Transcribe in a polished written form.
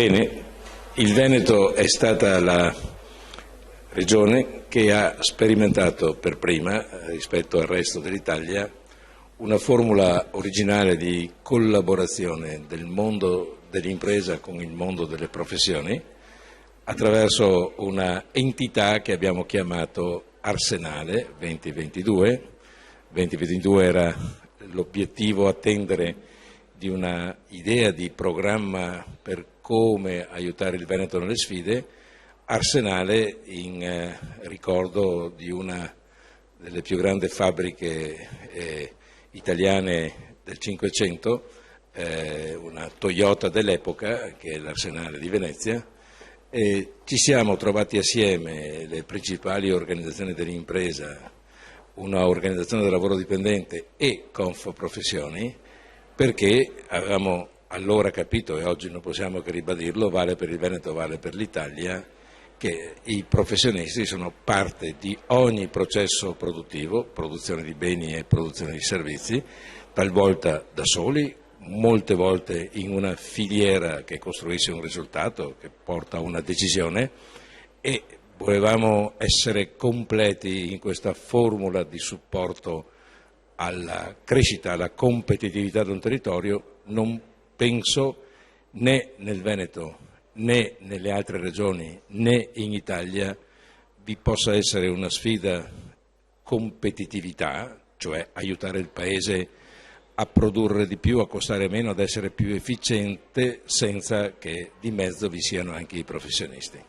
Bene, il Veneto è stata la regione che ha sperimentato per prima, rispetto al resto dell'Italia, una formula originale di collaborazione del mondo dell'impresa con il mondo delle professioni attraverso una entità che abbiamo chiamato Arsenale 2022. 2022 era l'obiettivo a tendere di una idea di programma per come aiutare il Veneto nelle sfide. Arsenale in ricordo di una delle più grandi fabbriche italiane del Cinquecento, una Toyota dell'epoca, che è l'Arsenale di Venezia. Ci siamo trovati assieme le principali organizzazioni dell'impresa, una organizzazione del lavoro dipendente e Confprofessioni, perché avevamo allora capito, e oggi non possiamo che ribadirlo, vale per il Veneto, vale per l'Italia, che i professionisti sono parte di ogni processo produttivo, produzione di beni e produzione di servizi, talvolta da soli, molte volte in una filiera che costruisce un risultato, che porta a una decisione, e volevamo essere completi in questa formula di supporto alla crescita, alla competitività di un territorio. Non penso né nel Veneto né nelle altre regioni né in Italia vi possa essere una sfida competitività, cioè aiutare il Paese a produrre di più, a costare meno, ad essere più efficiente, senza che di mezzo vi siano anche i professionisti.